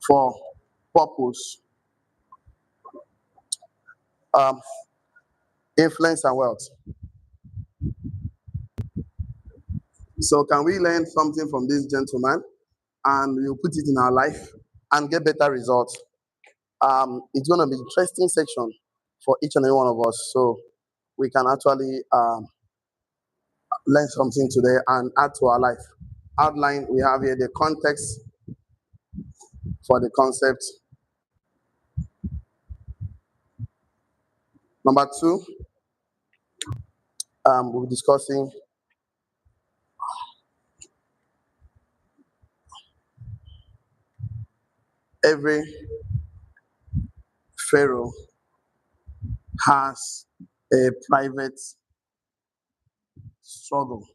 for purpose, um, influence, and wealth. So, can we learn something from this gentleman and we'll put it in our life and get better results? It's going to be an interesting section for each and every one of us. So, we can actually learn something today and add to our life. Outline we have here the context for the concept. Number two, we'll be discussing every pharaoh has a private struggle.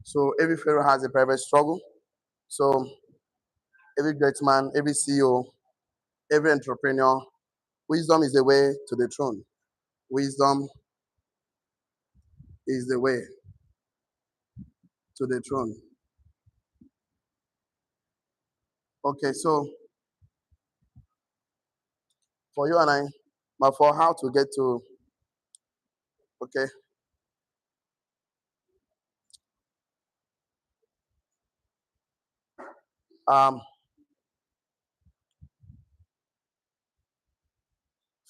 So every pharaoh has a private struggle. So every great man, every CEO, every entrepreneur, wisdom is the way to the throne. Wisdom is the way to the throne. Okay, so for you and I, but for how to get to, okay, um,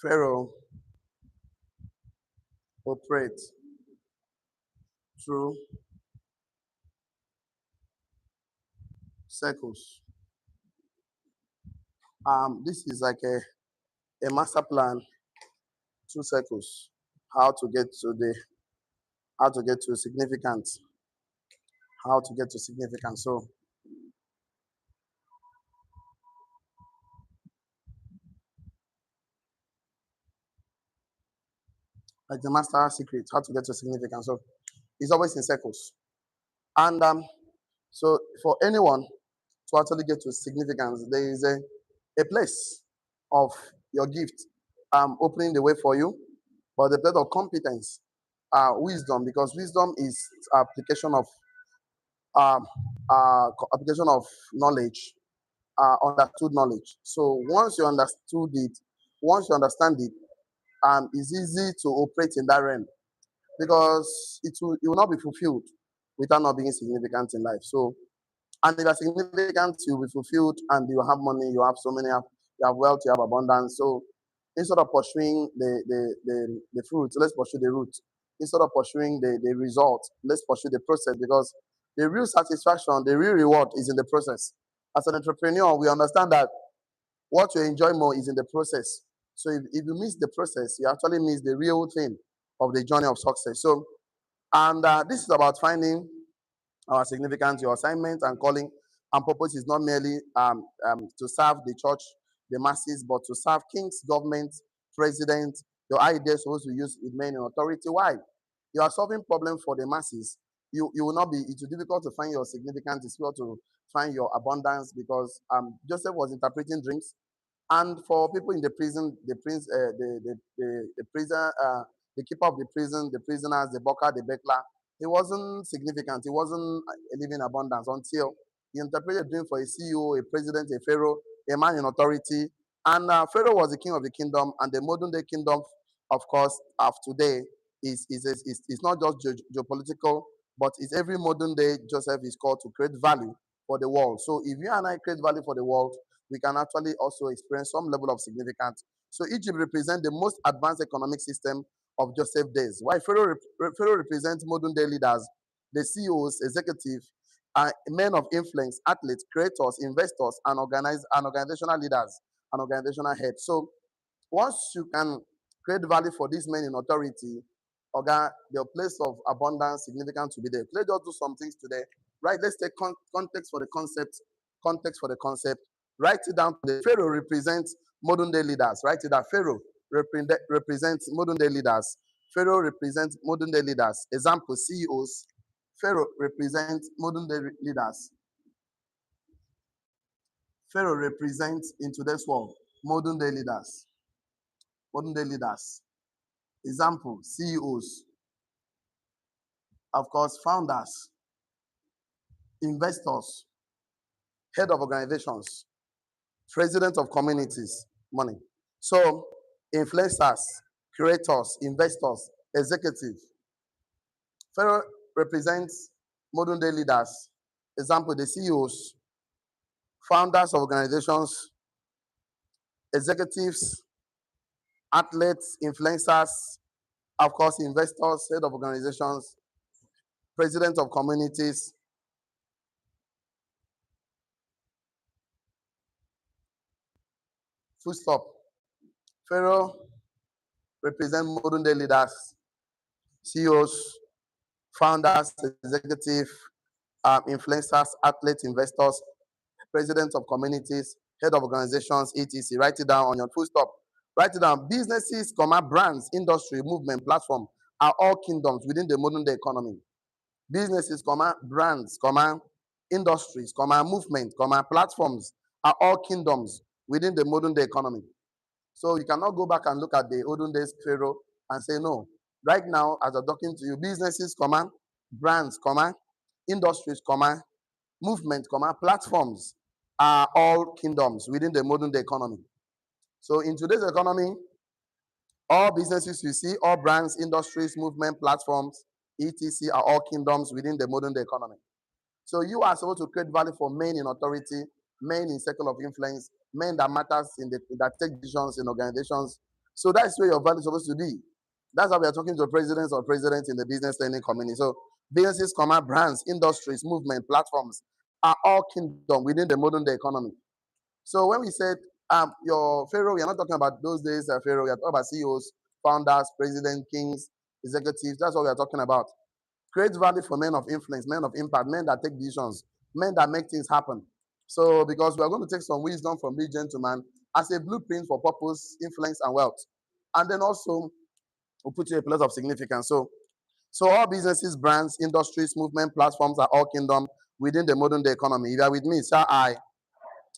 Pharaoh operates through circles. This is like a master plan through circles. How to get to the how to get to significance. How to get to significance. So like the master secret, how to get to significance. So it's always in circles. And so for anyone to actually get to significance, there is a place of your gift opening the way for you, but the place of competence, wisdom, because wisdom is application of um, application of knowledge, understood knowledge. So once you understood it, once you understand it, it's easy to operate in that realm because it will not be fulfilled without not being significant in life. So, and if you're significant, you'll be fulfilled and you have money, you have so many, you have wealth, you have abundance. So, instead of pursuing the fruit, let's pursue the root. Instead of pursuing the result, let's pursue the process because the real satisfaction, the real reward is in the process. As an entrepreneur, we understand that what you enjoy more is in the process. So if you miss the process, you actually miss the real thing of the journey of success. So, and this is about finding our significance, your assignment and calling and purpose is not merely to serve the church, the masses, but to serve kings, governments, presidents. Your ideas supposed to use with men in authority. Why? You are solving problems for the masses. You will not be. It's difficult to find your significance. It's difficult to find your abundance because Joseph was interpreting dreams and for people in the prison, the prison, the keeper of the prison, the prisoners, the bucker, the buckler, he wasn't significant. He wasn't living abundance until he interpreted a dream for a CEO, a president, a pharaoh, a man in authority. And Pharaoh was the king of the kingdom, and the modern day kingdom, of course, of today is not just geopolitical, but it's every modern day Joseph is called to create value for the world. So if you and I create value for the world, we can actually also experience some level of significance. So Egypt represents the most advanced economic system of Joseph's days. While Pharaoh represents modern day leaders, the CEOs, executives, men of influence, athletes, creators, investors, and organizational leaders and organizational heads. So once you can create value for these men in authority, okay, the place of abundance, significance will be there. Let's just do some things today. Right? Let's take context for the concept. Context for the concept. Write it down. The Pharaoh represents modern day leaders. Write it down. Pharaoh represents modern day leaders. Pharaoh represents modern day leaders. Example: CEOs. Pharaoh represents modern day leaders. Pharaoh represents in today's world modern day leaders. Modern day leaders. Example: CEOs, of course, founders, investors, head of organizations, president of communities, money. So, influencers, creators, investors, executives. Pharaoh represents modern day leaders. Example, the CEOs, founders of organizations, executives, athletes, influencers, of course, investors, head of organizations, president of communities. Full stop. Pharaoh represent modern day leaders, CEOs, founders, executive, influencers, athletes, investors, presidents of communities, head of organizations, etc. Write it down on your full stop. Write it down. Businesses, comma, brands, industry, movement, platform are all kingdoms within the modern day economy. Businesses, comma, brands, comma, industries, comma, movement, comma, platforms are all kingdoms within the modern day economy. So you cannot go back and look at the olden days Pharaoh and say, no, right now, as I'm talking to you, businesses, comma, brands, comma, industries, comma, movement, comma, platforms are all kingdoms within the modern day economy. So in today's economy, all businesses you see, all brands, industries, movement, platforms, etc. are all kingdoms within the modern day economy. So you are supposed to create value for men in authority, men in circle of influence, men that matters that take decisions in organizations. So that's where your value is supposed to be. That's why we are talking to presidents or presidents in the business learning community. So businesses, comma, brands, industries, movement, platforms are all kingdom within the modern day economy. So when we said your Pharaoh, we are not talking about those days Pharaoh. We are talking about CEOs, founders, presidents, kings, executives. That's what we are talking about. Create value for men of influence, men of impact, men that take decisions, men that make things happen. So, because we are going to take some wisdom from this gentleman as a blueprint for purpose, influence, and wealth. And then also, we'll put you a place of significance. So all businesses, brands, industries, movement, platforms are all kingdom within the modern day economy. If you are with me, shall I?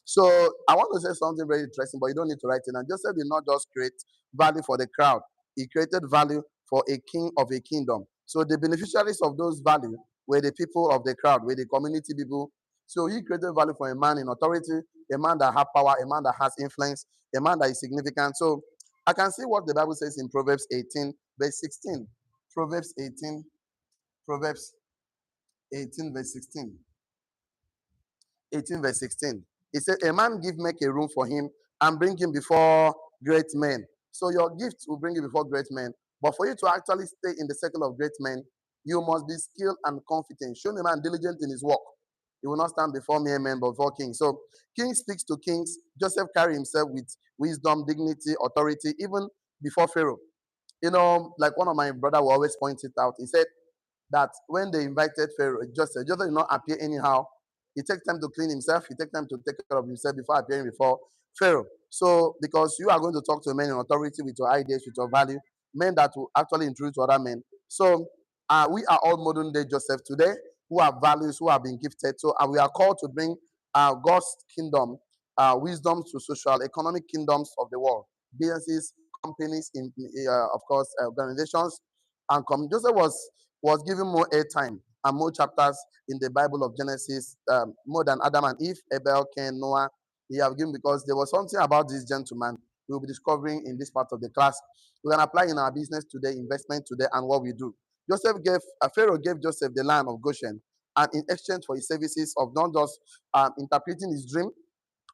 So I want to say something very interesting, but you don't need to write it. And Joseph did not just create value for the crowd; he created value for a king of a kingdom. So the beneficiaries of those value were the people of the crowd, were the community people. So he created value for a man in authority, a man that has power, a man that has influence, a man that is significant. So I can see what the Bible says in Proverbs 18, verse 16. Proverbs 18, Proverbs 18, verse 16. 18 verse 16. It said, a man give make a room for him and bring him before great men. So your gift will bring you before great men. But for you to actually stay in the circle of great men, you must be skilled and confident. Show a man diligent in his work. He will not stand before mere men, but before kings. So king speaks to kings. Joseph carried himself with wisdom, dignity, authority, even before Pharaoh. Like one of my brother will always point it out. He said that when they invited Pharaoh, Joseph did not appear anyhow. He takes time to clean himself. He takes time to take care of himself before appearing before Pharaoh. So, because you are going to talk to men in authority with your ideas, with your value, men that will actually introduce to other men. So, we are all modern day Joseph today who have values, who have been gifted. So, we are called to bring God's kingdom, wisdom to social, economic kingdoms of the world, businesses, companies, of course, organizations, and Joseph was given more airtime and more chapters in the Bible of Genesis, more than Adam and Eve, Abel, Cain, Noah. He have given because there was something about this gentleman we will be discovering in this part of the class. We can apply in our business today, investment today, and what we do. Pharaoh gave Joseph the land of Goshen, and in exchange for his services of not just interpreting his dream,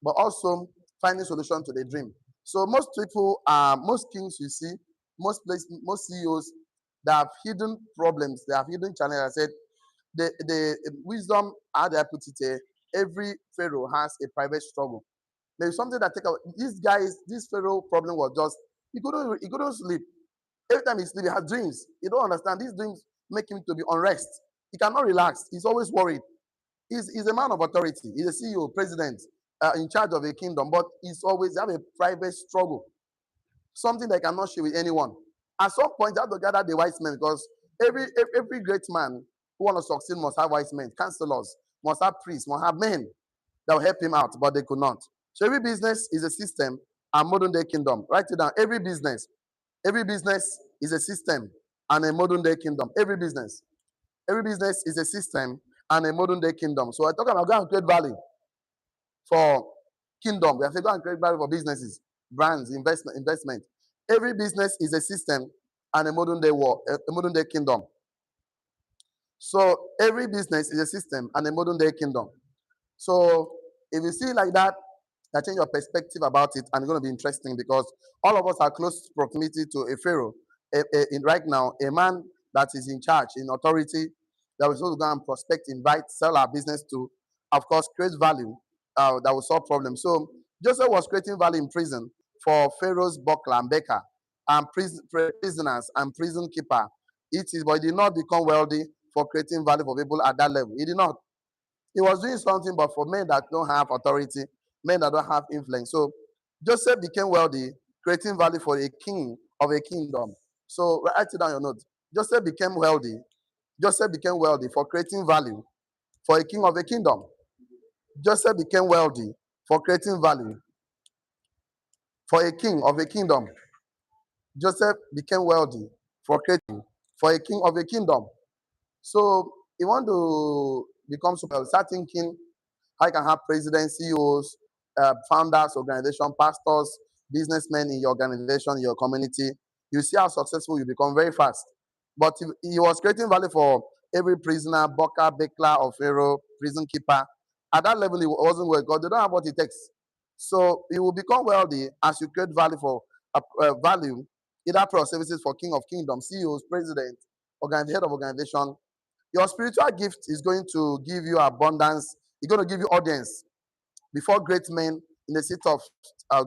but also finding solution to the dream. So most people, most kings you see, most CEOs, they have hidden problems, they have hidden challenges. I said the wisdom, how do I put it here? Every pharaoh has a private struggle. There's something that take out this pharaoh problem was just he couldn't sleep. Every time he sleep, he has dreams. You don't understand. These dreams make him to be unrest. He cannot relax. He's always worried. He's a man of authority. He's a CEO, president, in charge of a kingdom, but he's always have a private struggle, something they cannot share with anyone. At some point, they have to gather the wise men because every great man who want to succeed must have wise men, counselors, must have priests, must have men that will help him out, but they could not. So every business is a system and modern day kingdom. Write it down. Every business is a system and a modern day kingdom. Every business is a system and a modern day kingdom. So I talk about go and create value. for kingdom. We have to go and create value for businesses, brands, investment. Every business is a system and a modern day world, a modern day kingdom. So every business is a system and a modern day kingdom. So if you see it like that change your perspective about it, and it's going to be interesting because all of us are close proximity to a pharaoh. In right now, a man that is in charge, in authority, that was supposed to go and prospect, invite, sell our business to, of course, create value that will solve problems. So Joseph was creating value in prison for Pharaoh's buckler and baker, and prisoners and prison keeper. It is, but he did not become wealthy for creating value for people at that level. He did not. He was doing something, but for men that don't have authority, men that don't have influence. So Joseph became wealthy, creating value for a king of a kingdom. So write it down your note. Joseph became wealthy. Joseph became wealthy for creating value for a king of a kingdom. Joseph became wealthy for creating value for a king of a kingdom. Joseph became wealthy for creating for a king of a kingdom. So you want to become super, start thinking how you can have presidents, CEOs, founders, organization, pastors, businessmen in your organization, in your community. You see how successful you become very fast. But if he was creating value for every prisoner, Boka, Bekla, or Pharaoh, prison keeper. At that level, it wasn't worth because they don't have what it takes. So you will become wealthy as you create value for value, either product services for King of Kingdom, CEOs, president, head of organization. Your spiritual gift is going to give you abundance. It's going to give you audience before great men in the seat of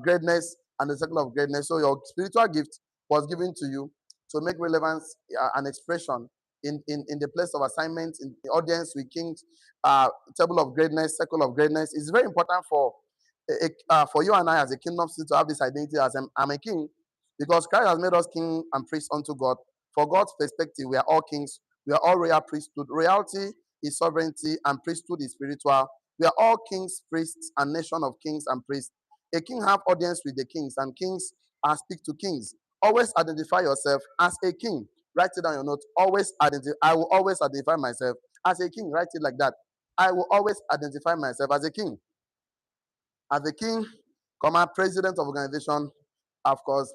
greatness and the circle of greatness. So your spiritual gift was given to you to make relevance and expression in the place of assignment, in the audience with kings, table of greatness, circle of greatness. It's very important for you and I as a kingdom citizen to have this identity as I'm a king because Christ has made us king and priest unto God. For God's perspective, we are all kings. We are all royal priesthood. Royalty is sovereignty and priesthood is spiritual. We are all kings, priests, and nation of kings and priests. A king have audience with the kings, and kings speak to kings. Always identify yourself as a king. Write it down your note. Always identify. I will always identify myself as a king. Write it like that. I will always identify myself as a king. As a king, comma, president of organization, of course,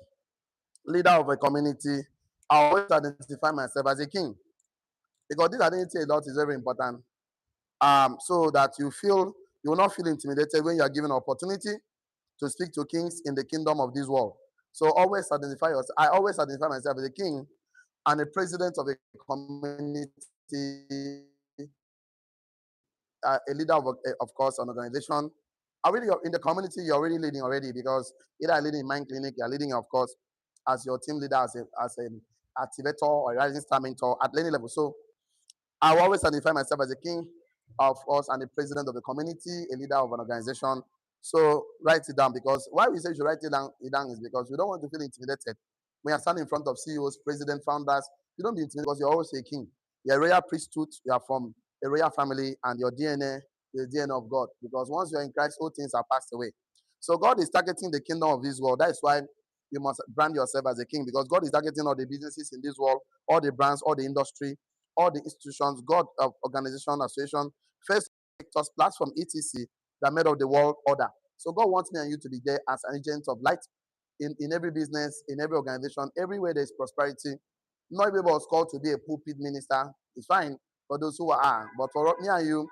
leader of a community. I always identify myself as a king because this identity a lot is very important. So that you will not feel intimidated when you are given an opportunity to speak to kings in the kingdom of this world. So always identify yourself. I always identify myself as a king and a president of a community, a leader of course, an organization. Already in the community, you're already leading already because either leading in Mind Clinic, you're leading, of course, as your team leader, as an activator or a rising star mentor at any level. So I will always identify myself as a king, of course, and the president of the community, a leader of an organization. So write it down because why we say you should write it down is because we don't want to feel intimidated. When you're standing in front of CEOs, president, founders, you don't be intimidated because you're always a king. You're a royal priesthood, you are from a royal family, and your DNA is the DNA of God. Because once you're in Christ, all things are passed away. So God is targeting the kingdom of this world. That is why you must brand yourself as a king because God is targeting all the businesses in this world, all the brands, all the industry, all the institutions, God, organization, association, first sectors, platform, etc. that made of the world order. So God wants me and you to be there as an agent of light in every business, in every organization, everywhere there's prosperity. Not everybody was called to be a pulpit minister. It's fine for those who are, but for me and you,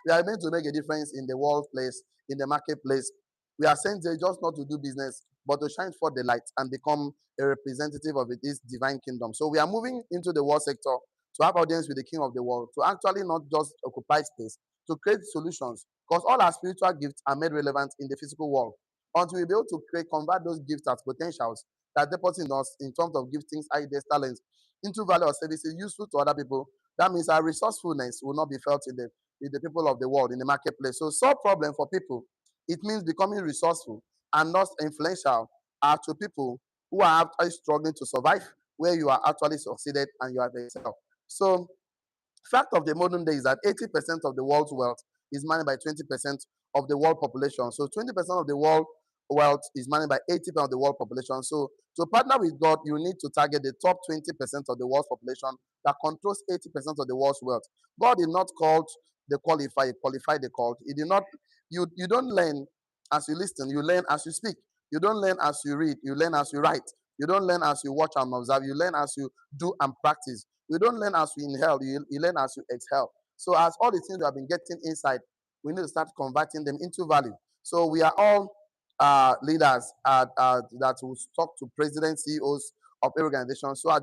we are meant to make a difference in the workplace, in the marketplace. We are sent there just not to do business, but to shine forth the light and become a representative of this divine kingdom. So we are moving into the world sector to have audience with the king of the world, to actually not just occupy space, to create solutions, because all our spiritual gifts are made relevant in the physical world. Until we be able to convert those gifts as potentials that deposit in us in terms of giftings, ideas, talents, into value or services useful to other people, that means our resourcefulness will not be felt in the people of the world, in the marketplace. So solve problem for people, it means becoming resourceful and not influential to people who are actually struggling to survive, where you are actually succeeded and you have excelled. So fact of the modern day is that 80% of the world's wealth is managed by 20% of the world population. So 20% of the world wealth is managed by 80% of the world population. So to partner with God, you need to target the top 20% of the world's population that controls 80% of the world's wealth. God is not called they qualify, you qualify the call. You did not, you don't learn as you listen, you learn as you speak. You don't learn as you read, you learn as you write. You don't learn as you watch and observe, you learn as you do and practice. You don't learn as you inhale, you learn as you exhale. So as all the things we have been getting inside, we need to start converting them into value. So we are all leaders that will talk to presidents, CEOs of every organization. So as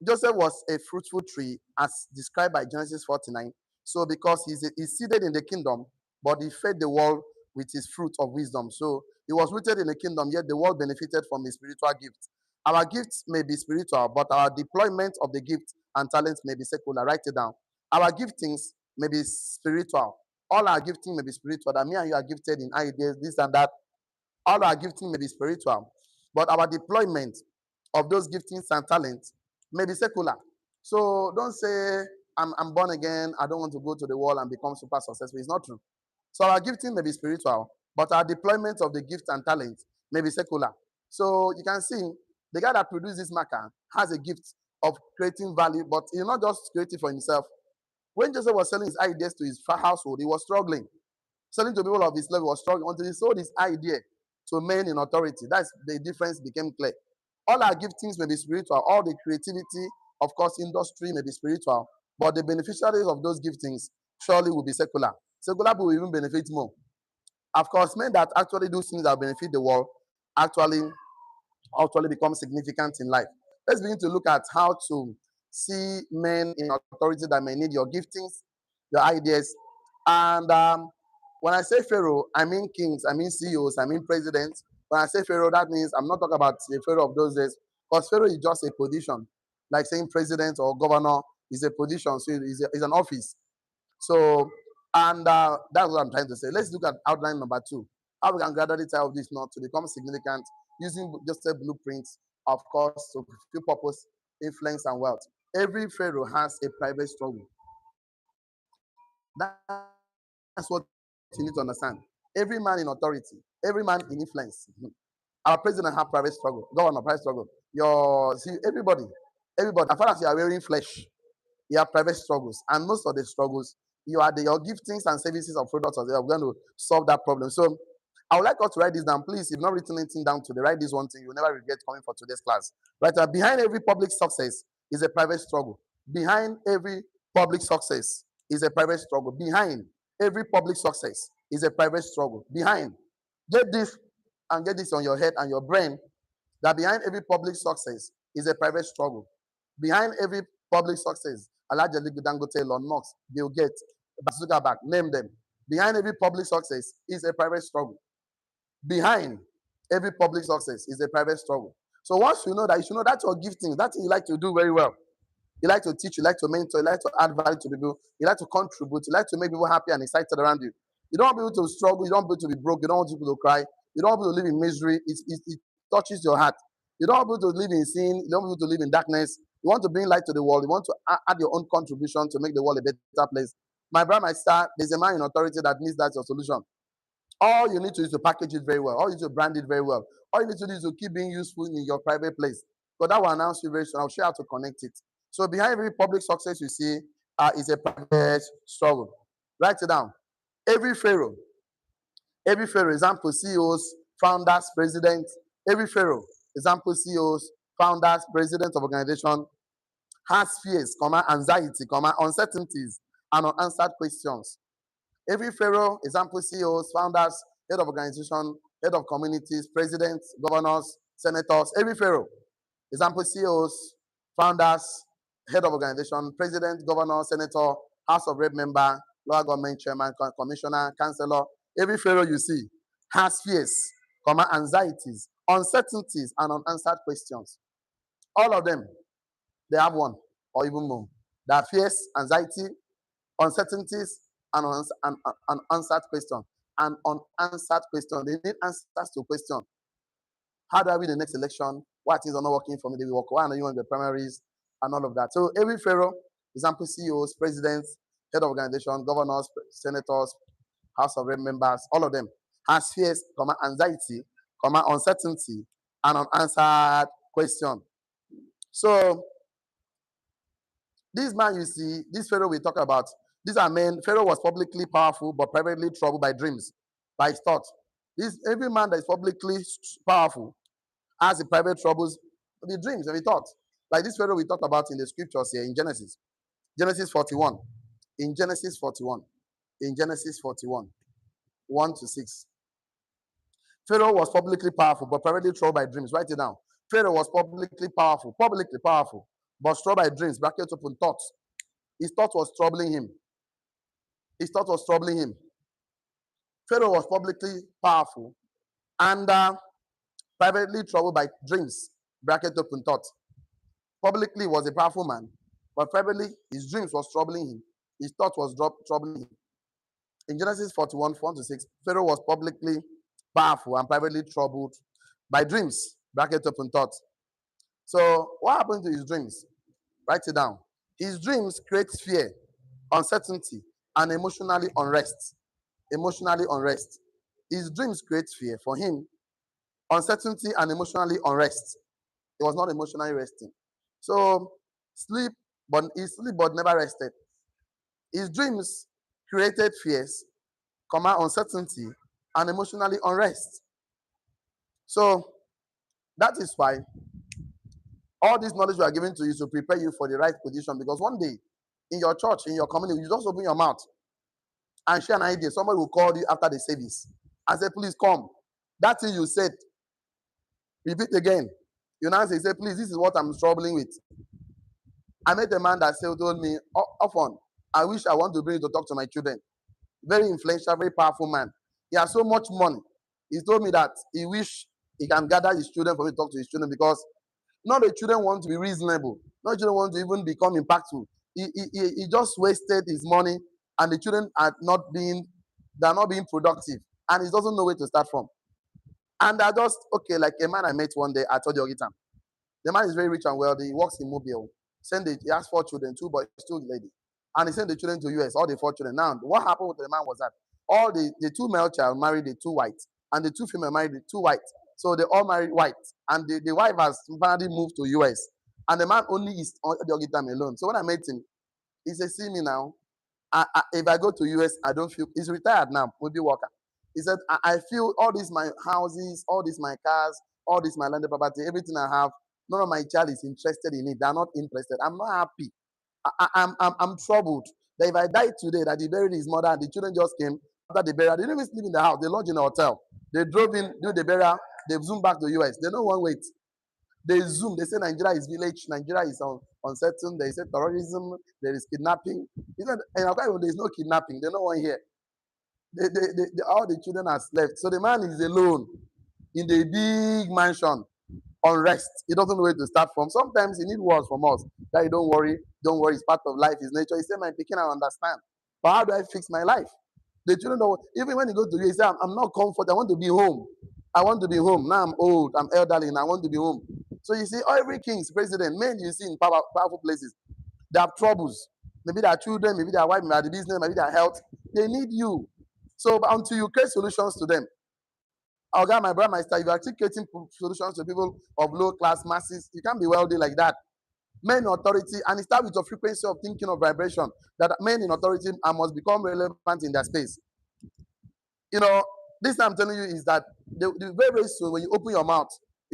Joseph was a fruitful tree as described by Genesis 49. So because he's seated in the kingdom, but he fed the world with his fruit of wisdom. So he was rooted in the kingdom, yet the world benefited from his spiritual gifts. Our gifts may be spiritual, but our deployment of the gift and talents may be secular. Write it down. Our giftings may be spiritual. All our gifting may be spiritual. That me and you are gifted in ideas, this and that. All our gifting may be spiritual, but our deployment of those giftings and talents may be secular. So don't say, I'm born again, I don't want to go to the world and become super successful. It's not true. So our gifting may be spiritual, but our deployment of the gift and talent may be secular. So you can see the guy that produced this marker has a gift of creating value, but he's not just creating for himself. When Joseph was selling his ideas to his household, he was struggling. Selling to people of his level was struggling until he sold his idea to men in authority. That's the difference became clear. All our giftings may be spiritual, all the creativity, of course, industry may be spiritual, but the beneficiaries of those giftings surely will be secular. Secular people will even benefit more. Of course, men that actually do things that benefit the world actually become significant in life. Let's begin to look at how to see men in authority that may need your giftings, your ideas. And when I say Pharaoh, I mean kings, I mean CEOs, I mean presidents. When I say Pharaoh, that means I'm not talking about the Pharaoh of those days, because Pharaoh is just a position, like saying president or governor is a position, so it's an office. So, and that's what I'm trying to say. Let's look at outline number 2. How we can gradually tie of this knot to become significant using just a blueprint, of course, to fulfill purpose, influence, and wealth. Every Pharaoh has a private struggle. That's what you need to understand. Every man in authority, every man in influence. Our president have private struggle, governor private struggle. Everybody. As far as you are wearing flesh, you have private struggles, and most of the struggles, your giftings and services or products are going to solve that problem. So I would like us to write this down. Please, if not written anything down today, write this one thing. You'll never regret coming for today's class. Right? Behind every public success is a private struggle. Behind every public success is a private struggle. Behind every public success is a private struggle. Behind. Get this and get this on your head and your brain, that behind every public success is a private struggle. Behind every public success, Alhaji Dangote, Elon Musk, Bill Gates, Zuckerberg, name them. Behind every public success is a private struggle. Behind every public success is a private struggle. So once you know that, you should know that's your gifting, that's what you like to do very well. You like to teach, you like to mentor, you like to add value to people, you like to contribute, you like to make people happy and excited around you. You don't want people to struggle, you don't want people to be broke, you don't want people to cry, you don't want people to live in misery. It touches your heart. You don't want people to live in sin, you don't want people to live in darkness. You want to bring light to the world, you want to add your own contribution to make the world a better place. My brother, my star, there's a man in authority that needs that your solution. All you need to do is to package it very well. All you need to brand it very well. All you need to do is to keep being useful in your private place. Because that will announce you very soon. I'll show you how to connect it. So behind every public success you see is a private struggle. Write it down. Every Pharaoh, example CEOs, founders, presidents, every Pharaoh, example CEOs, founders, presidents of organization, has fears, anxiety, uncertainties, and unanswered questions. Every Pharaoh, example CEOs, founders, head of organization, head of communities, presidents, governors, senators, every Pharaoh, example CEOs, founders, head of organization, president, governor, senator, House of Rep member, local government chairman, commissioner, councillor, every Pharaoh you see has fears, anxieties, uncertainties, and unanswered questions. All of them, they have one or even more. There are fears, anxiety, uncertainties, and unanswered question. An unanswered question. They need answers to question. How do I win the next election? Why things are not working for me? They will work. Why are you in the primaries? And all of that. So every Pharaoh, example CEOs, presidents, head of organization, governors, senators, House of Rep members, all of them has fears, anxiety, uncertainty, and unanswered question. So this man you see, this Pharaoh we talk about, These are men. Pharaoh was publicly powerful, but privately troubled by dreams, by his thoughts. This every man that is publicly powerful has the private troubles, the dreams and the thoughts. Like this Pharaoh we talked about in the scriptures here in Genesis. Genesis 41. In Genesis 41. In Genesis 41. 1 to 6. Pharaoh was publicly powerful, but privately troubled by dreams. Write it down. Pharaoh was publicly powerful, but troubled by dreams. Bracket open thoughts. His thought was troubling him. His thought was troubling him. Pharaoh was publicly powerful and privately troubled by dreams. Bracket open thought. Publicly was a powerful man, but privately his dreams was troubling him. His thought was troubling him. In Genesis 41, 4 to 6, Pharaoh was publicly powerful and privately troubled by dreams. Bracket open thought. So what happened to his dreams? Write it down. His dreams create fear, uncertainty, and emotionally unrest. Emotionally unrest. His dreams create fear for him, uncertainty, and emotionally unrest. He was not emotionally resting. So he sleep but never rested. His dreams created fears, uncertainty, and emotionally unrest. So that is why all this knowledge we are giving to you to prepare you for the right position. Because one day in your church, in your community, you just open your mouth and share an idea. Somebody will call you after the service and say, please come. That thing you said, repeat again. You now say, please, this is what I'm struggling with. I met a man that told me often, I wish I want to bring you to talk to my children. Very influential, very powerful man. He has so much money. He told me that he wish he can gather his children for me to talk to his children because not the children want to be reasonable. Not the children want to even become impactful. He just wasted his money and the children are not being productive. And he doesn't know where to start from. And I just, okay, like a man I met one day, I told you, the man is very rich and wealthy. He works in Mobile. He has 4 children, 2 boys, 2 ladies. And he sent the children to US, all the 4 children. Now, what happened with the man was that all the 2 male child married the 2 white, and the 2 female married the 2 white. So they all married white. And the wife has finally moved to US. And the man only is on the time alone. So when I met him, he said, see me now. If I go to US, I don't feel, he's retired now, maybe worker. He said, I feel all these my houses, all these my cars, all this my landed property, everything I have, none of my child is interested in it. They're not interested. I'm not happy. I'm troubled that if I die today, that he buried his mother and the children just came after the burial. They didn't even sleep in the house. They lodged in a hotel. They drove in, do the burial. They zoomed back to US. They don't want to wait. They zoom. They say Nigeria is village. Nigeria is uncertain. They say terrorism. There is kidnapping. Even in Akwa there is no kidnapping. They don't want here. All the children are left. So the man is alone in the big mansion, unrest. He doesn't know where to start from. Sometimes he needs words from us. That don't worry, it's part of life, it's nature. He said, my picking, I understand. But how do I fix my life? The children don't, even when he goes to you, he said, I'm not comfortable. I want to be home. I want to be home. Now I'm old, I'm elderly, and I want to be home. So you see, every king's president, men you see in powerful places, they have troubles. Maybe their children, maybe their wife, maybe their business, maybe their health. They need you. So until you create solutions to them, my brother, my sister, if you are creating solutions to people of low class masses, you can't be wealthy like that. Men in authority, and it starts with your frequency of thinking of vibration, that men in authority must become relevant in their space. This I'm telling you is that the very, very soon when you open your mouth,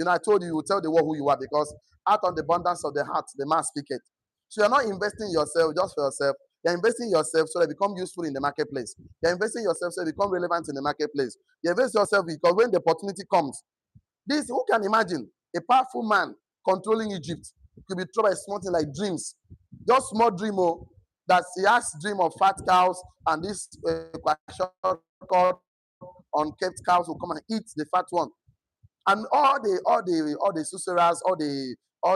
I told you will tell the world who you are, because out of the abundance of the heart, the mouth speaketh. So you're not investing in yourself just for yourself. You're investing in yourself so that you become useful in the marketplace. You're investing in yourself so that you become relevant in the marketplace. You invest in yourself because when the opportunity comes, who can imagine a powerful man controlling Egypt could be troubled by something like dreams, just small dream, that he has dream of fat cows and this called unkept cows will come and eat the fat one, and all the sorcerers, all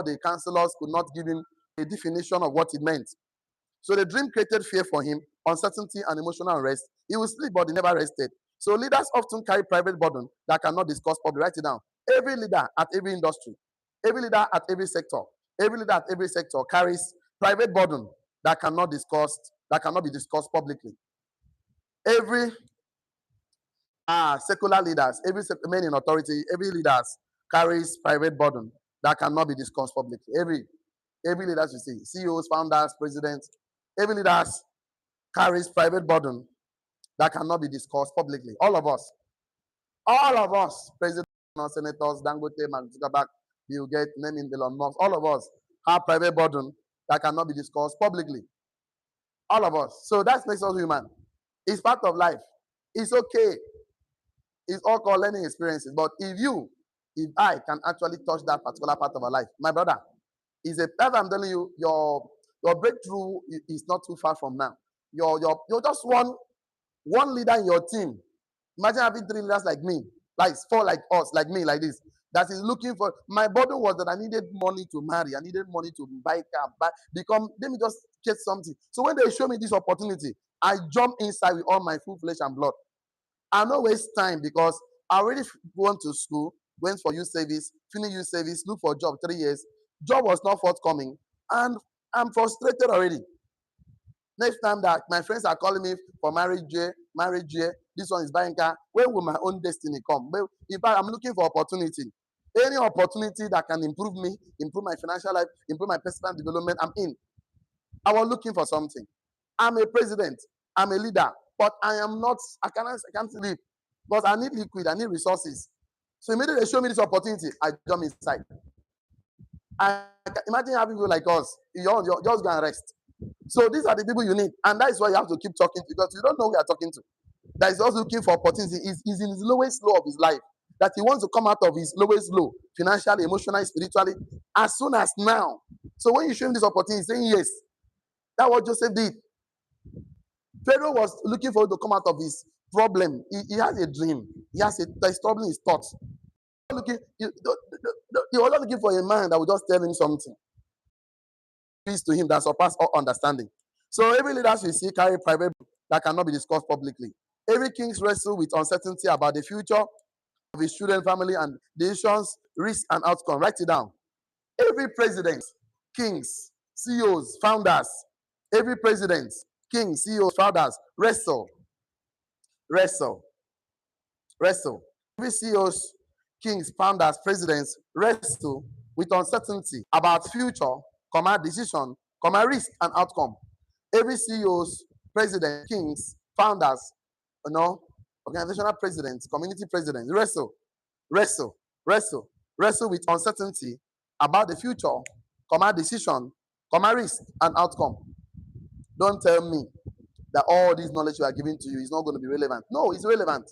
the counselors could not give him a definition of what it meant. So the dream created fear for him, uncertainty and emotional unrest. He will sleep, but he never rested. So leaders often carry private burden that cannot discuss publicly. Write it down. Every leader at every industry, every leader at every sector carries private burden that cannot be discussed publicly. Every secular leaders, every men in authority, every leaders carries private burden that cannot be discussed publicly. Every leaders you see, CEOs, founders, presidents, every leaders carries private burden that cannot be discussed publicly. All of us, presidents, senators, Dangote, Mark Zuckerberg, Bill Gates, naming Elon Musk, all of us have private burden that cannot be discussed publicly. All of us. So that makes us human. It's part of life. It's okay. It's all called learning experiences. But if I can actually touch that particular part of our life, my brother, I'm telling you, your breakthrough is not too far from now. You're just one leader in your team. Imagine having 3 leaders like me, like 4 like us, like me, like this. That is looking for. My burden was that I needed money to marry. I needed money to buy car, let me just get something. So when they show me this opportunity, I jump inside with all my full flesh and blood. I don't waste time because I already went to school, went for youth service, finished youth service, look for a job 3 years. Job was not forthcoming, and I'm frustrated already. Next time that my friends are calling me for marriage year, this one is buying car. Where will my own destiny come? Well, in fact, I'm looking for opportunity. Any opportunity that can improve me, improve my financial life, improve my personal development, I'm in. I was looking for something. I'm a president. I'm a leader, but I am not. I can't live because I need liquid. I need resources. So immediately they show me this opportunity, I jump inside. Imagine having people like us. You're just going to rest. So these are the people you need, and that is why you have to keep talking to, because you don't know who you are talking to. That is also looking for opportunity. He's in his lowest low of his life. That he wants to come out of his lowest low, financially, emotionally, spiritually, as soon as now. So when you show him this opportunity, he's saying yes. That's what Joseph did. Pharaoh was looking for him to come out of his problem. He has a dream. He's troubling his thoughts. He was not looking for a man that would just tell him something. Peace to him that surpasses all understanding. So every leader we see carry private that cannot be discussed publicly. Every king wrestle with uncertainty about the future of his children, family, and decisions, risk, and outcome. Write it down. Every president, kings, CEOs, founders, every president, kings, CEOs, founders, wrestle. Every CEOs, kings, founders, presidents wrestle with uncertainty about future, decision, risk, and outcome. Every CEOs, president, kings, founders, organizational presidents, community presidents wrestle with uncertainty about the future, decision, risk, and outcome. Don't tell me that all this knowledge we are giving to you is not going to be relevant. No, it's relevant.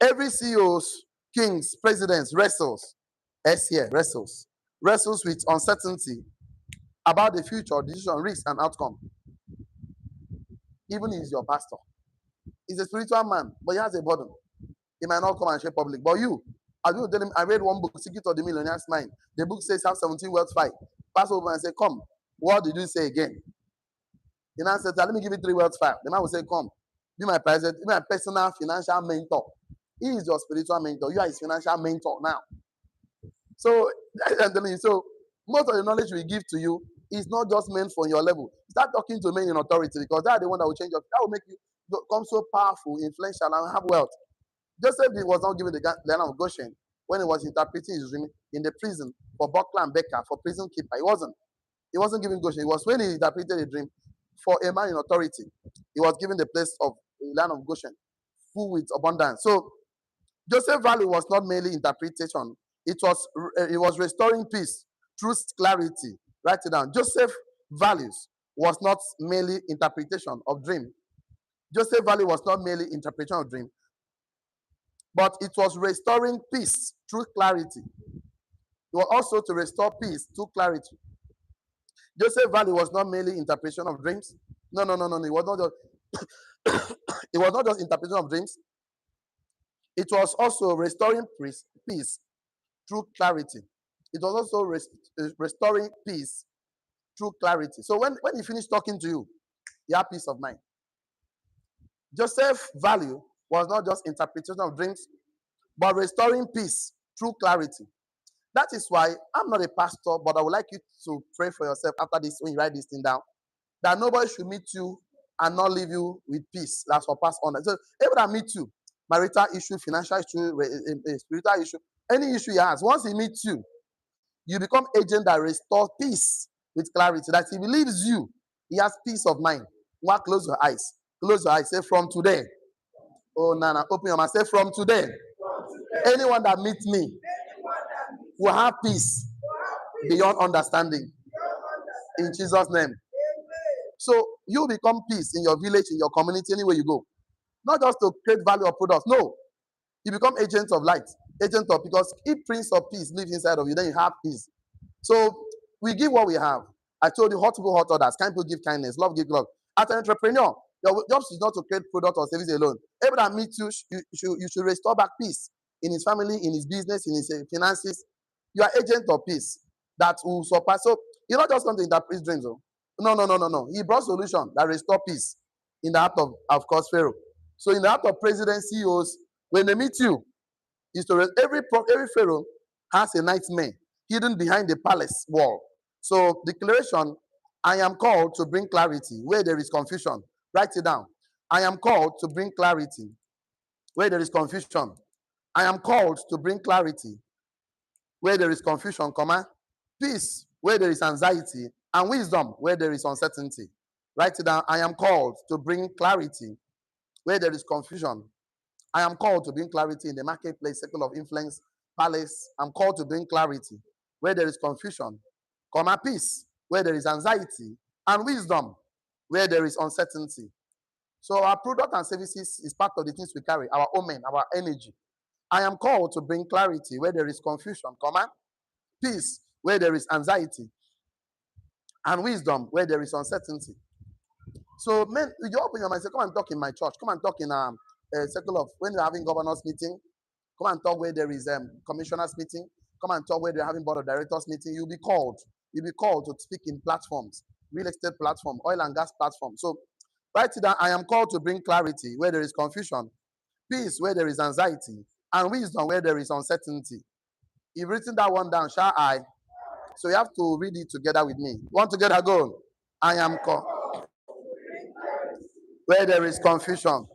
Every CEOs, kings, presidents wrestles with uncertainty about the future, decision, risk, and outcome. Even if he's your pastor. He's a spiritual man, but he has a burden. He might not come and share public. But you, I will tell him, I read one book, Secret of the Millionaires' Mind. The book says have 17 wealth fight. Pass over and say, come. What did you say again? The man said, let me give you 3 wealth fight. The man will say, come. Be my president, be my personal financial mentor. He is your spiritual mentor. You are his financial mentor now. So, I'm telling you, so most of the knowledge we give to you is not just meant for your level. Start talking to men in authority, because they are the one that will change your. That will make you become so powerful, influential, and have wealth. Joseph was not given the land of Goshen when he was interpreting his dream in the prison for Buckler and Becker, for prison keeper. He wasn't given Goshen. It was when he interpreted a dream for a man in authority. He was given the place of the land of Goshen, full with abundance. So Joseph's value was not merely interpretation. It was restoring peace, truth, clarity. Write it down. Joseph's values was not merely interpretation of dream. Joseph's value was not merely interpretation of dream, but it was restoring peace, truth, clarity. It was also to restore peace, truth, clarity. Joseph's value was not merely interpretation of dreams. No. It was not just it was not just interpretation of dreams. It was also restoring peace, through clarity. It was also restoring peace through clarity. So when he finished talking to you, you have peace of mind. Joseph's value was not just interpretation of dreams, but restoring peace through clarity. That is why I'm not a pastor, but I would like you to pray for yourself after this, when you write this thing down, that nobody should meet you and not leave you with peace. That's what pass on. So everyone that meets you, marital issue, financial issue, spiritual issue, any issue he has, once he meets you, you become agent that restores peace with clarity. That he believes you, he has peace of mind. What? Close your eyes. Close your eyes. Say from today. Oh, Nana, open your mouth. Say from today. Anyone that meets me will have peace beyond understanding. In Jesus' name. So you become peace in your village, in your community, anywhere you go. Not just to create value of products. No. You become agent of light. Agent of, because if Prince of Peace lives inside of you, then you have peace. So we give what we have. I told you, hot people, hot orders. Kind people give kindness. Love give love. As an entrepreneur, your job is not to create product or service alone. Everyone that meets you, you should restore back peace in his family, in his business, in his finances. You are agent of peace that will surpass. So you're not just something that interpret dreams. Oh. No. He brought solution that restore peace in the heart of course, Pharaoh. So in the heart of presidents, CEOs, when they meet you, is to every Pharaoh has a nightmare hidden behind the palace wall. So declaration, I am called to bring clarity where there is confusion. Write it down. I am called to bring clarity where there is confusion. I am called to bring clarity where there is confusion, comma, peace where there is anxiety, and wisdom where there is uncertainty. Write it down. I am called to bring clarity where there is confusion. I am called to bring clarity in the marketplace, circle of influence, palace. I'm called to bring clarity where there is confusion, comma, peace where there is anxiety, and wisdom where there is uncertainty. So our product and services is part of the things we carry, our omen, our energy. I am called to bring clarity where there is confusion, comma, peace where there is anxiety, and wisdom where there is uncertainty. So, men, you open your mind and say, come and talk in my church. Come and talk in a circle of when you're having governors meeting. Come and talk where there is commissioners meeting. Come and talk where they're having board of directors meeting. You'll be called. You'll be called to speak in platforms, real estate platform, oil and gas platform. So, write it down. I am called to bring clarity where there is confusion, peace where there is anxiety, and wisdom where there is uncertainty. You've written that one down, shall I? So you have to read it together with me. One together, go. I am called where there is confusion,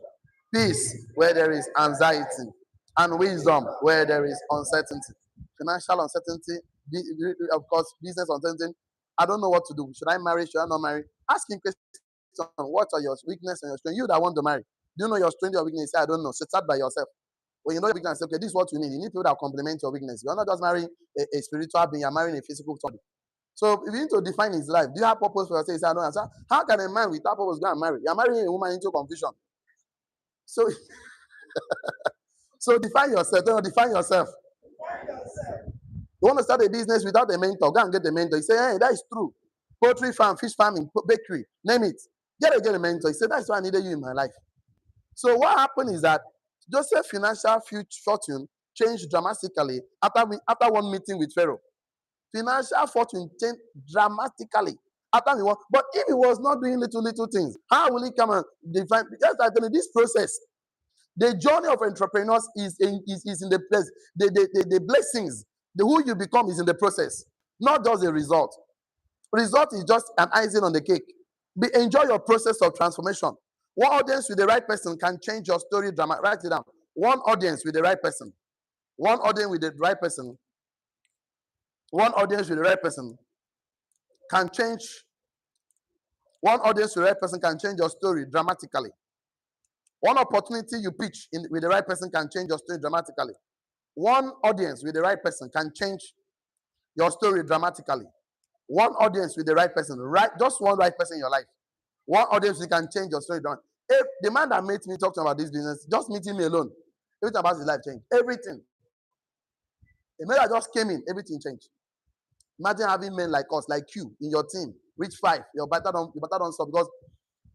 peace where there is anxiety, and wisdom where there is uncertainty. Financial uncertainty, of course, business uncertainty. I don't know what to do. Should I marry? Should I not marry? Asking questions. What are your weaknesses and your strengths? You that want to marry. Do you know your strength, your weakness? Say, I don't know. So start by yourself. When you know your weakness, say, okay, this is what you need. You need people that complement your weakness. You're not just marrying a spiritual being, you're marrying a physical body. So if you need to define his life, do you have purpose for yourself? Say, I don't answer. How can a man without purpose go and marry? You're marrying a woman into confusion. So, so define yourself. Don't define yourself. You want to start a business without a mentor? Go and get a mentor. You say, hey, that is true. Poultry farm, fish farming, bakery, name it. Get a mentor. He said, that's why I needed you in my life. So what happened is that Joseph's financial fortune changed dramatically after one meeting with Pharaoh. Financial fortune changed dramatically after he won. But if he was not doing little things, how will he come and define? Just like in this process, the journey of entrepreneurs is in the place. The blessings, the who you become is in the process, not just the result. Result is just an icing on the cake. Enjoy your process of transformation. One audience with the right person can change your story drama. Write it down. One audience with the right person. One audience with the right person. One audience with the right person can change. One audience with the right person can change your story dramatically. One opportunity you pitch with the right person can change your story dramatically. One audience with the right person can change your story dramatically. One audience with the right person, just one right person in your life. One audience you can change your story. If the man that made me talking about this business, just meeting me alone, everything about his life changed. Everything. The man that just came in, everything changed. Imagine having men like us, like you, in your team, reach 5. Your battle don't stop because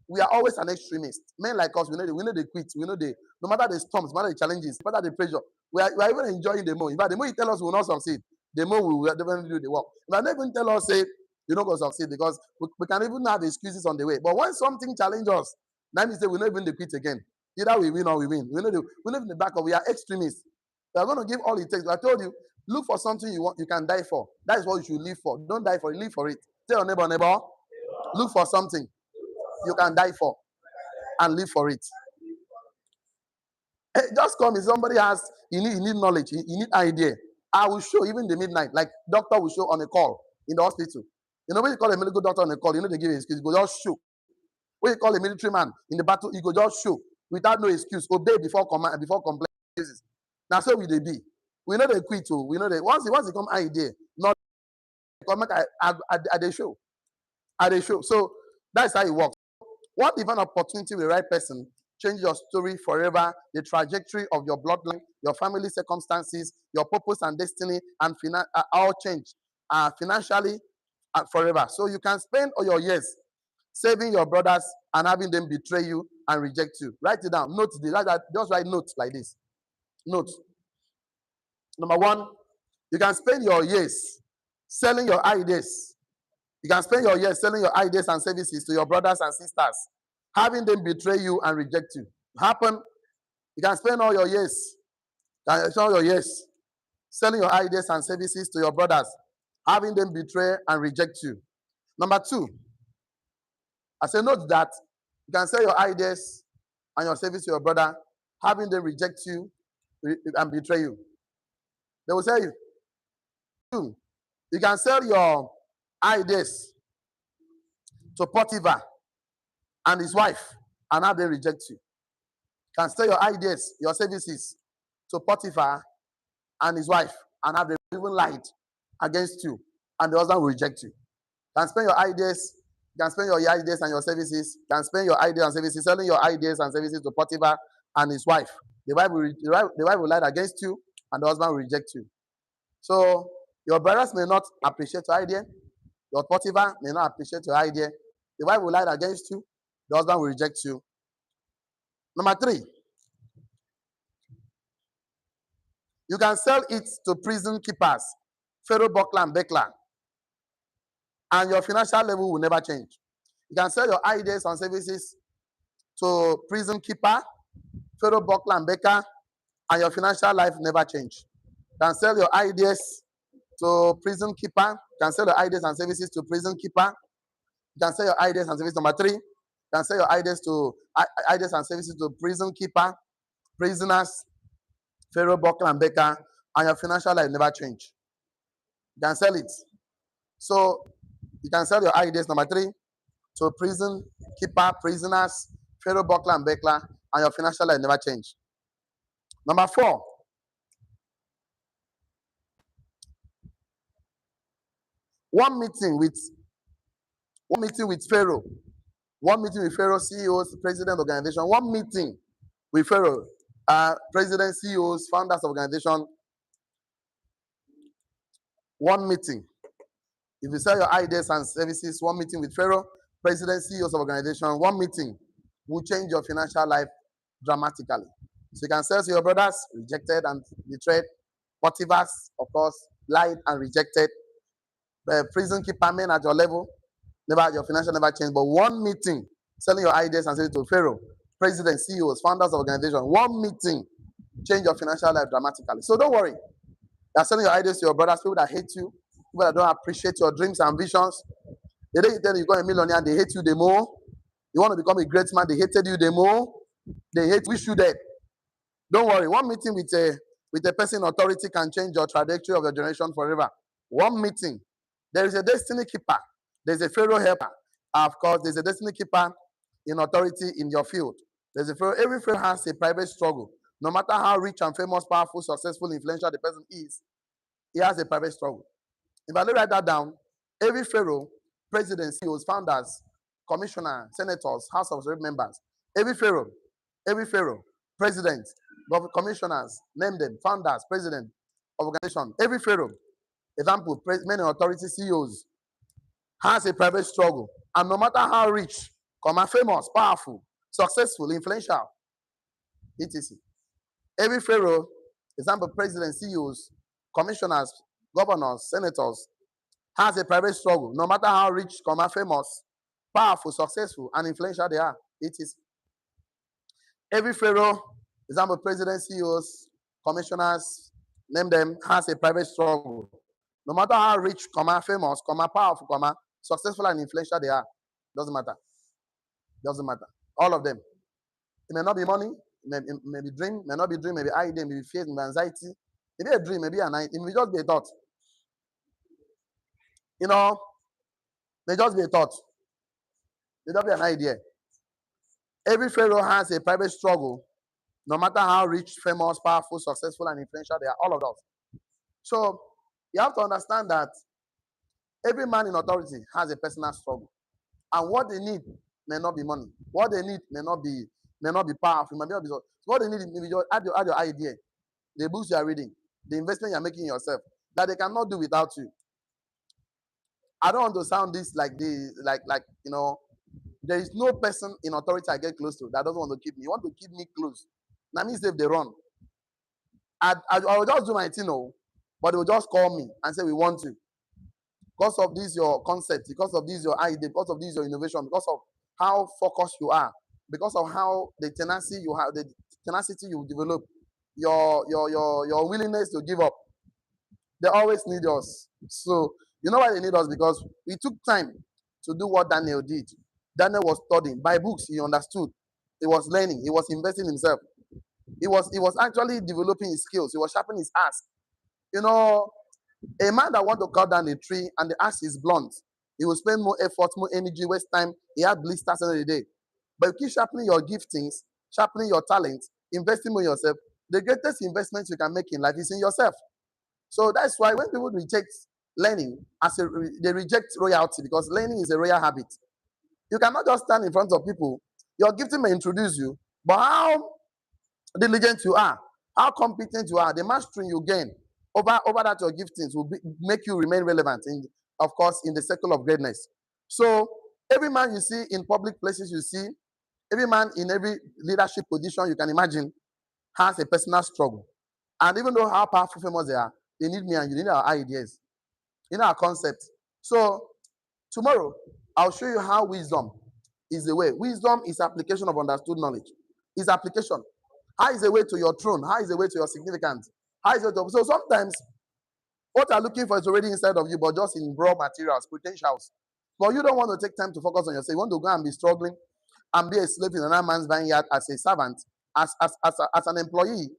we are always an extremist. Men like us, we know they quit. We know no matter the storms, no matter the challenges, no matter the pressure, we are even enjoying the more. In fact, the more you tell us we will not succeed, the more we will definitely do the work. If I never even tell us, say, you're not going to succeed because we can even have excuses on the way. But when something challenges us, that means that we're not even the quit again. Either we win or we win. We live in the back of, we are extremists. We are going to give all it takes. I told you, look for something you want, you can die for. That is what you should live for. Don't die for it, live for it. Tell your neighbor, look for something you can die for and live for it. Hey, just come if somebody has, you need knowledge, you need idea. I will show even the midnight, like doctor will show on a call in the hospital. You know when you call a medical doctor on a call, you know they give you excuse, go just show. When you call a military man in the battle, he go just show without no excuse, obey before command, before complaint. Now so we they be. We know they quit too. We know they once they come idea, not come at the show. At the show. So that's how it works. What if an opportunity with the right person change your story forever, the trajectory of your bloodline, your family circumstances, your purpose and destiny, and all change financially forever. So you can spend all your years saving your brothers and having them betray you and reject you. Write it down. Note this. Just write notes like this. Note. Number one, you can spend your years selling your ideas. You can spend your years selling your ideas and services to your brothers and sisters, having them betray you and reject you. Happen. You can spend all your years, selling your ideas and services to your brothers, having them betray and reject you. Number two, I say note that you can sell your ideas and your service to your brother, having them reject you and betray you. They will say you. Two, you can sell your ideas to Potiphar and his wife and have them reject you. You can sell your ideas, your services to Potiphar and his wife and have them even lied against you and the husband will reject you. You can spend your ideas, you can spend your ideas and your services, you can spend your ideas and services, selling your ideas and services to Potiphar and his wife. The wife will lie against you and the husband will reject you. So your brothers may not appreciate your idea, your Potiphar may not appreciate your idea, the wife will lie against you, the husband will reject you. Number three, you can sell it to prison keepers, Pharaoh, Buckler, and Beckler, and your financial level will never change. You can sell your ideas and services to prison keeper, Pharaoh, Buckler, and Becker, and your financial life never change. You can sell your ideas to prison keeper. You can sell your ideas and services to prison keeper. You can sell your ideas and services. Number three, you can sell your ideas and services to prison keeper, prisoners, Pharaoh, Buckler, and Becker, and your financial life never change. You can sell it. So you can sell your ideas, number three, to prison keeper, prisoners, Pharaoh, Buckler, and Beckler, and your financial life never change. Number four, one meeting with Pharaoh, CEOs, president organization, one meeting with Pharaoh, president, CEOs, founders of organization, one meeting. If you sell your ideas and services, one meeting with Pharaoh, president, CEOs of organization, one meeting will change your financial life dramatically. So you can sell to your brothers, rejected and betrayed. Potiphar's, of course, lied and rejected. The prison keeper men at your level, your financial never changed. But one meeting, selling your ideas and services to Pharaoh, president, CEOs, founders of organization, one meeting change your financial life dramatically. So don't worry. You're selling your ideas to your brothers, people that hate you, people that don't appreciate your dreams and visions. The day you tell you become a millionaire, they hate you the more. You want to become a great man, they hated you the more. They wish you dead. Don't worry. One meeting with a person in authority can change your trajectory of your generation forever. One meeting. There is a destiny keeper. There's a Pharaoh helper. Of course, there's a destiny keeper in authority in your field. There's a Pharaoh. Every Pharaoh has a private struggle. No matter how rich and famous, powerful, successful, influential the person is, he has a private struggle. If I write that down, every Pharaoh, presidents, CEOs, founders, commissioners, senators, House of Representatives members, every Pharaoh, presidents, commissioners, name them, founders, president of organization, every Pharaoh, example, men in authority, CEOs, has a private struggle. And no matter how rich, famous, powerful, successful, influential, etc. Every Pharaoh, example, president, CEOs, commissioners, governors, senators, has a private struggle. No matter how rich, famous, powerful, successful, and influential they are, etc. Every Pharaoh, example, president, CEOs, commissioners, name them, has a private struggle. No matter how rich, famous, powerful, successful, and influential they are, doesn't matter. Doesn't matter. All of them. It may not be money, it may be dream, may not be dream, maybe idea, maybe fear, maybe anxiety, maybe a dream, maybe an idea, it may just be a thought. You know, may just be a thought. May not be an idea. Every Pharaoh has a private struggle, no matter how rich, famous, powerful, successful, and influential they are, all of us. So you have to understand that every man in authority has a personal struggle. And what they need may not be money. What they need may not be powerful, may not be so. What they need is maybe just add your idea, the books you are reading, the investment you are making in yourself, that they cannot do without you. I don't want to sound this like there is no person in authority I get close to that doesn't want to keep me. You want to keep me close. That means if they run, I will just do my thing, no, but they will just call me and say we want to. Because of this your concept, because of this your idea, because of this your innovation, because of how focused you are, because of how the tenacity you develop, your willingness to give up. They always need us. So you know why they need us? Because we took time to do what Daniel did. Daniel was studying by books. He understood. He was learning. He was investing in himself. He was actually developing his skills. He was sharpening his axe. You know, a man that want to cut down a tree and the axe is blunt, he will spend more effort, more energy, waste time. He had blisters every day. But you keep sharpening your giftings, sharpening your talent, investing more in yourself. The greatest investment you can make in life is in yourself. So that's why when people reject learning, they reject royalty because learning is a royal habit. You cannot just stand in front of people. Your gifting may introduce you, but how diligent you are, how competent you are, the mastery you gain over that your giftings will make you remain relevant in, of course, in the circle of greatness. So every man you see in public places, you see every man in every leadership position you can imagine has a personal struggle. And even though how powerful, famous they are, they need me and you need our ideas, you know our concept. So tomorrow I'll show you how wisdom is the way. Wisdom is application of understood knowledge. Is application. How is the way to your throne? How is the way to your significance? How is it? So sometimes what you're looking for is already inside of you, but just in raw materials, potentials. But you don't want to take time to focus on yourself. You want to go and be struggling and be a slave in another man's vineyard as a servant, as an employee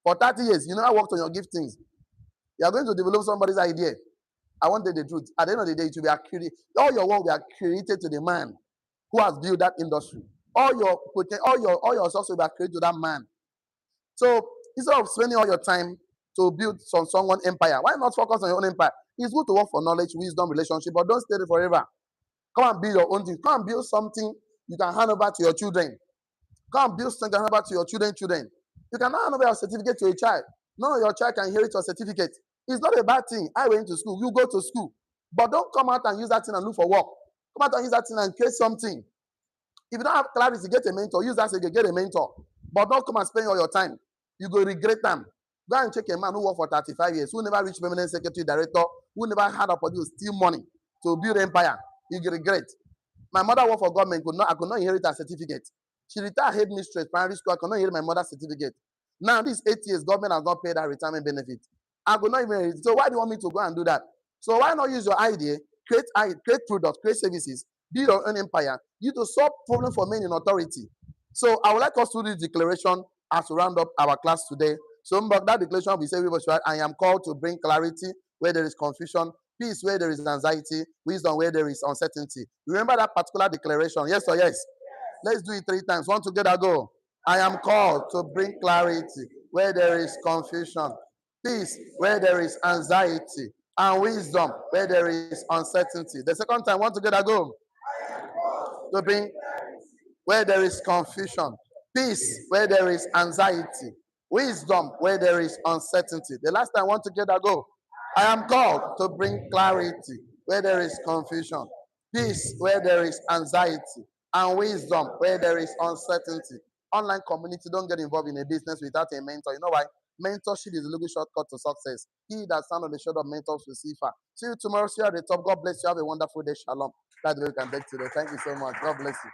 for 30 years. You never worked on your giftings. You are going to develop somebody's idea. I want to tell the truth. At the end of the day, it will be all your work will be created to the man who has built that industry. All your source will be created to that man. So instead of spending all your time to build someone's empire, why not focus on your own empire? It's good to work for knowledge, wisdom, relationship, but don't stay there forever. Come and build your own thing. Come and build something you can hand over to your children. Come and build something you can hand over to your children. You cannot hand over your certificate to a child. None of your child can inherit your certificate. It's not a bad thing. I went to school. You go to school. But don't come out and use that thing and look for work. Come out and use that thing and create something. If you don't have clarity, get a mentor. Use that again, get a mentor. But don't come and spend all your time. You go regret them. Go and check a man who worked for 35 years, who never reached permanent secretary director, who never had a to steal money to build empire. You regret. My mother worked for government. I could not inherit her certificate. She retired headmistress, primary school. I could not inherit my mother's certificate. Now, these 8 years, government has not paid her retirement benefit. I could not even inherit it. So why do you want me to go and do that? So why not use your idea, create products, create services, build your own empire, you to solve problems for men in authority. So I would like us to do this declaration as we round up our class today. So that declaration we say, I am called to bring clarity where there is confusion, peace where there is anxiety, wisdom where there is uncertainty. Remember that particular declaration, yes or yes? Let's do it 3 times. One together, go. I am called to bring clarity where there is confusion, peace where there is anxiety, and wisdom where there is uncertainty. The second time, one together, go. To bring where there is confusion, peace where there is anxiety, wisdom where there is uncertainty. The last time, one together, go. I am called to bring clarity where there is confusion, peace where there is anxiety, and wisdom where there is uncertainty. Online community, don't get involved in a business without a mentor. You know why? Mentorship is a little shortcut to success. He that stands on the shoulder of mentors will see far. See you tomorrow. See you at the top. God bless you. Have a wonderful day. Shalom. That's the way we can take today. Thank you so much. God bless you.